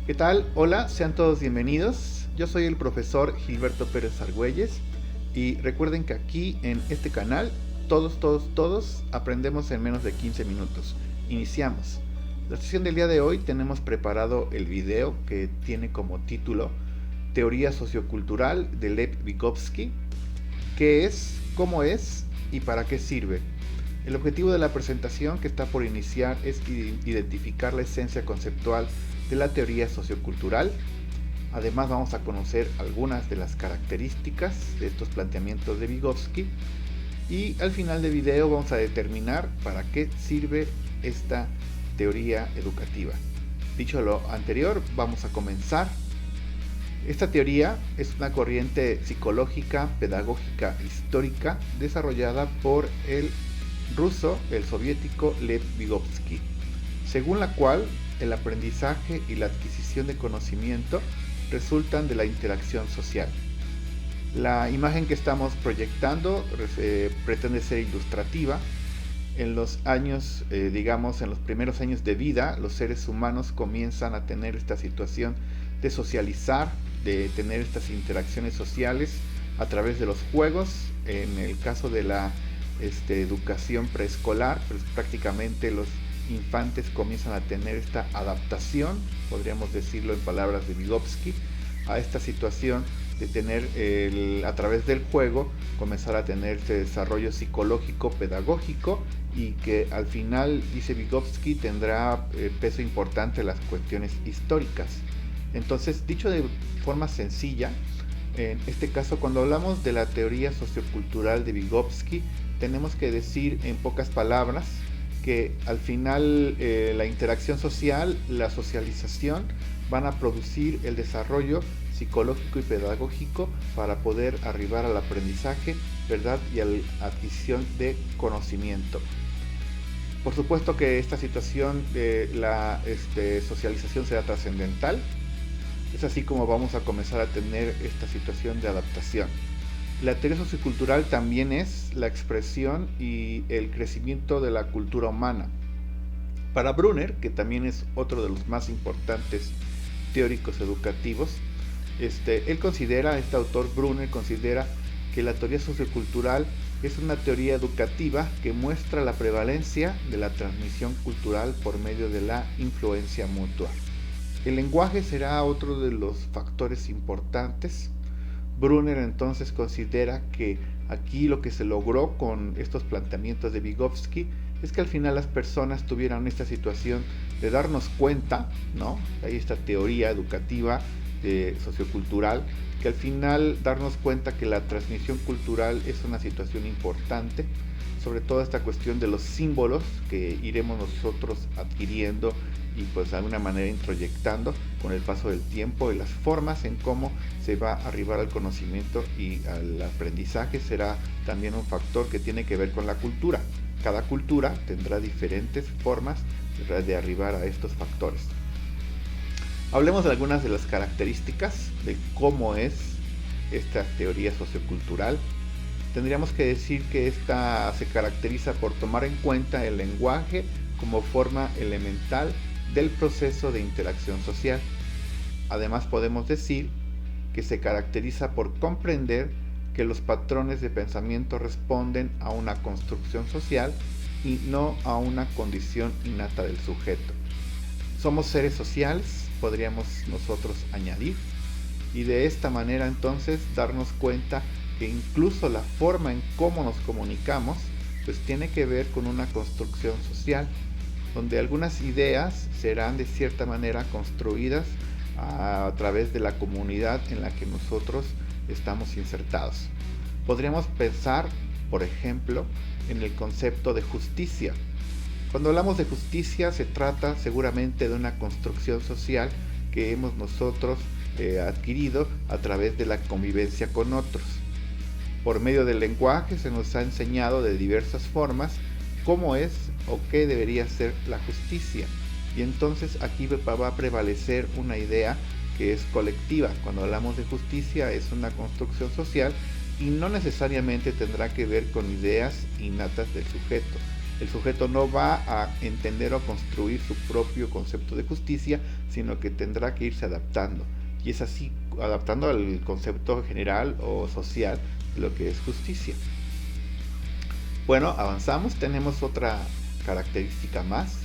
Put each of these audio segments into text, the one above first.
¿Qué tal? Hola, sean todos bienvenidos. Yo soy el profesor Gilberto Pérez Argüelles y recuerden que aquí en este canal todos aprendemos en menos de 15 minutos. Iniciamos. La sesión del día de hoy tenemos preparado el video que tiene como título Teoría sociocultural de Lev Vygotsky. ¿Qué es? ¿Cómo es? ¿Y para qué sirve? El objetivo de la presentación que está por iniciar es identificar la esencia conceptual de la teoría sociocultural. Además vamos a conocer algunas de las características de estos planteamientos de Vygotsky y al final del video vamos a determinar para qué sirve esta teoría educativa. Dicho lo anterior, vamos a comenzar. Esta teoría es una corriente psicológica, pedagógica, histórica desarrollada por el ruso, el soviético Lev Vygotsky, según la cual el aprendizaje y la adquisición de conocimiento resultan de la interacción social. La imagen que estamos proyectando pretende ser ilustrativa. En los años, en los primeros años de vida, los seres humanos comienzan a tener esta situación de socializar, de tener estas interacciones sociales a través de los juegos. En el caso de la educación preescolar, pues prácticamente los infantes comienzan a tener esta adaptación, podríamos decirlo en palabras de Vygotsky, a esta situación de tener a través del juego comenzar a tener este desarrollo psicológico pedagógico y que al final, dice Vygotsky, tendrá peso importante en las cuestiones históricas. Entonces, dicho de forma sencilla, en este caso, cuando hablamos de la teoría sociocultural de Vygotsky, tenemos que decir en pocas palabras que al final la interacción social, la socialización van a producir el desarrollo psicológico y pedagógico para poder arribar al aprendizaje, ¿verdad? Y a la adquisición de conocimiento. Por supuesto que esta situación de la socialización será trascendental. Es así como vamos a comenzar a tener esta situación de adaptación. La teoría sociocultural también es la expresión y el crecimiento de la cultura humana. Para Brunner, que también es otro de los más importantes teóricos educativos, este autor Brunner considera que la teoría sociocultural es una teoría educativa que muestra la prevalencia de la transmisión cultural por medio de la influencia mutua. El lenguaje será otro de los factores importantes. Brunner entonces considera que aquí lo que se logró con estos planteamientos de Vygotsky es que al final las personas tuvieran esta situación de darnos cuenta, ¿no? Hay esta teoría educativa sociocultural, que al final darnos cuenta que la transmisión cultural es una situación importante, sobre todo esta cuestión de los símbolos que iremos nosotros adquiriendo y pues de alguna manera introyectando con el paso del tiempo, y las formas en cómo se va a arribar al conocimiento y al aprendizaje será también un factor que tiene que ver con la cultura. Cada cultura tendrá diferentes formas de arribar a estos factores. Hablemos de algunas de las características de cómo es esta teoría sociocultural. Tendríamos que decir que esta se caracteriza por tomar en cuenta el lenguaje como forma elemental del proceso de interacción social. Además, podemos decir que se caracteriza por comprender que los patrones de pensamiento responden a una construcción social y no a una condición innata del sujeto. Somos seres sociales, podríamos nosotros añadir, y de esta manera entonces darnos cuenta que incluso la forma en cómo nos comunicamos pues tiene que ver con una construcción social, donde algunas ideas serán de cierta manera construidas a través de la comunidad en la que nosotros estamos insertados. Podríamos pensar, por ejemplo, en el concepto de justicia. Cuando hablamos de justicia se trata seguramente de una construcción social que hemos nosotros adquirido a través de la convivencia con otros. Por medio del lenguaje se nos ha enseñado de diversas formas cómo es o qué debería ser la justicia. Y entonces aquí va a prevalecer una idea que es colectiva. Cuando hablamos de justicia es una construcción social y no necesariamente tendrá que ver con ideas innatas del sujeto. El sujeto no va a entender o construir su propio concepto de justicia, sino que tendrá que irse adaptando. Y es así, adaptando al concepto general o social de lo que es justicia. Bueno, avanzamos, tenemos otra característica más.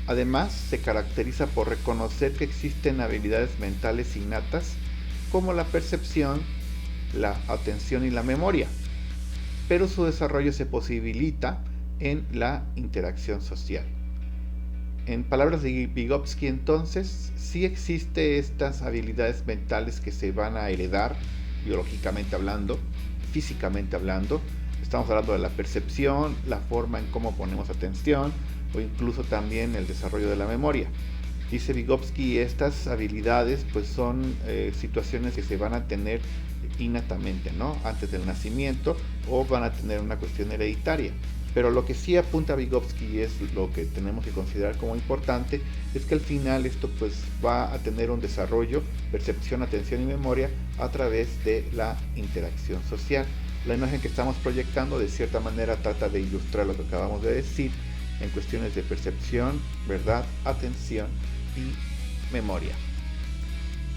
Además, se caracteriza por reconocer que existen habilidades mentales innatas como la percepción, la atención y la memoria, pero su desarrollo se posibilita en la interacción social. En palabras de Vygotsky, entonces, sí existe estas habilidades mentales que se van a heredar, biológicamente hablando, físicamente hablando. Estamos hablando de la percepción, la forma en cómo ponemos atención, o incluso también el desarrollo de la memoria. Dice Vygotsky, estas habilidades pues son situaciones que se van a tener innatamente, ¿no? Antes del nacimiento, o van a tener una cuestión hereditaria. Pero lo que sí apunta Vygotsky, y es lo que tenemos que considerar como importante, es que al final esto pues va a tener un desarrollo, percepción, atención y memoria a través de la interacción social. La imagen que estamos proyectando de cierta manera trata de ilustrar lo que acabamos de decir en cuestiones de percepción, verdad, atención y memoria.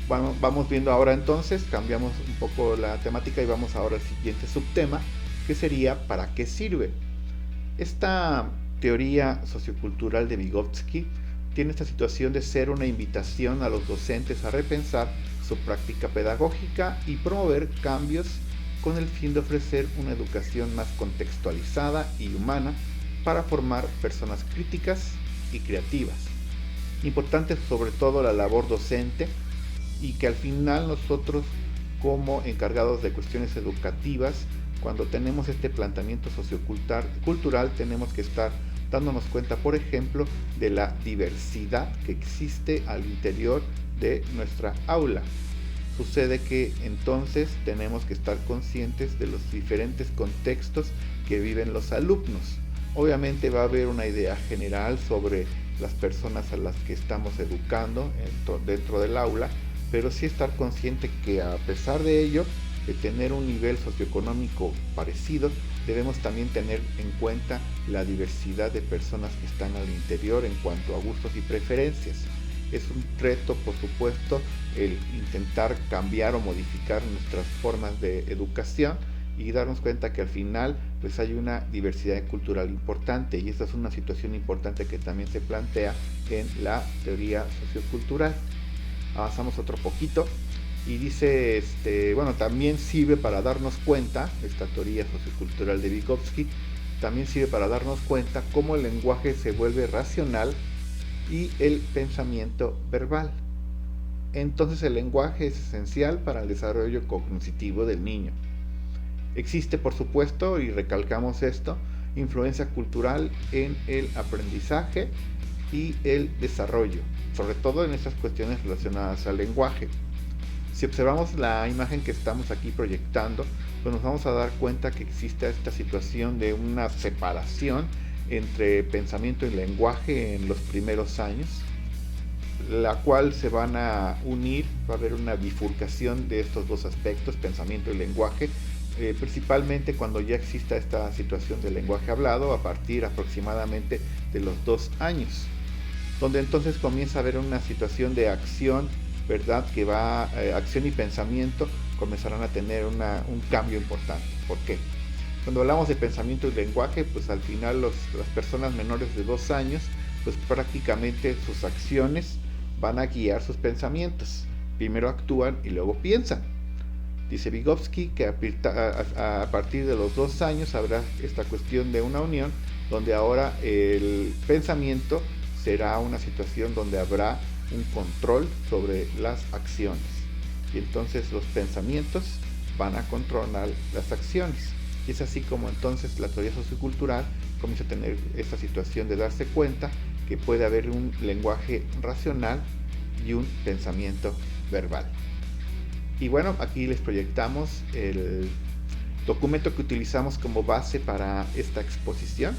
Vamos viendo ahora entonces, cambiamos un poco la temática y vamos ahora al siguiente subtema, que sería ¿para qué sirve? Esta teoría sociocultural de Vygotsky tiene esta situación de ser una invitación a los docentes a repensar su práctica pedagógica y promover cambios con el fin de ofrecer una educación más contextualizada y humana para formar personas críticas y creativas. Importante sobre todo la labor docente, y que al final nosotros como encargados de cuestiones educativas, cuando tenemos este planteamiento sociocultural, tenemos que estar dándonos cuenta, por ejemplo, de la diversidad que existe al interior de nuestra aula. Sucede que entonces tenemos que estar conscientes de los diferentes contextos que viven los alumnos. Obviamente va a haber una idea general sobre las personas a las que estamos educando dentro del aula, pero sí estar consciente que a pesar de ello, de tener un nivel socioeconómico parecido, debemos también tener en cuenta la diversidad de personas que están al interior en cuanto a gustos y preferencias. Es un reto, por supuesto, el intentar cambiar o modificar nuestras formas de educación y darnos cuenta que al final pues hay una diversidad cultural importante, y esta es una situación importante que también se plantea en la teoría sociocultural. Avanzamos otro poquito y dice, bueno, también sirve para darnos cuenta, esta teoría sociocultural de Vygotsky, también sirve para darnos cuenta cómo el lenguaje se vuelve racional y el pensamiento verbal. Entonces el lenguaje es esencial para el desarrollo cognitivo del niño. Existe, por supuesto, y recalcamos esto, influencia cultural en el aprendizaje y el desarrollo, sobre todo en estas cuestiones relacionadas al lenguaje. Si observamos la imagen que estamos aquí proyectando, pues nos vamos a dar cuenta que existe esta situación de una separación entre pensamiento y lenguaje en los primeros años, la cual se van a unir, va a haber una bifurcación de estos dos aspectos, pensamiento y lenguaje, principalmente cuando ya exista esta situación del lenguaje hablado a partir aproximadamente de los 2 años, donde entonces comienza a haber una situación de acción, ¿verdad? Que acción y pensamiento comenzarán a tener un cambio importante. ¿Por qué? Cuando hablamos de pensamiento y lenguaje, pues al final las personas menores de 2 años, pues prácticamente sus acciones van a guiar sus pensamientos. Primero actúan y luego piensan. Dice Vygotsky que a partir de los 2 años habrá esta cuestión de una unión, donde ahora el pensamiento será una situación donde habrá un control sobre las acciones, y entonces los pensamientos van a controlar las acciones. Y es así como entonces la teoría sociocultural comienza a tener esta situación de darse cuenta que puede haber un lenguaje racional y un pensamiento verbal. Y bueno, aquí les proyectamos el documento que utilizamos como base para esta exposición.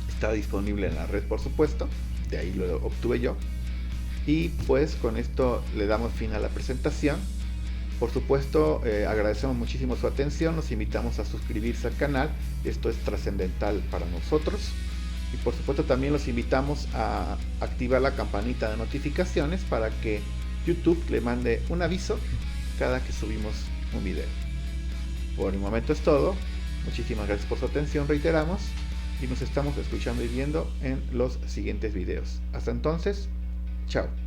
Está disponible en la red, por supuesto, de ahí lo obtuve yo. Y pues con esto le damos fin a la presentación. Por supuesto, agradecemos muchísimo su atención, los invitamos a suscribirse al canal, esto es trascendental para nosotros. Y por supuesto también los invitamos a activar la campanita de notificaciones para que YouTube le mande un aviso cada que subimos un video. Por el momento es todo. Muchísimas gracias por su atención, reiteramos, y nos estamos escuchando y viendo en los siguientes videos. Hasta entonces, chao.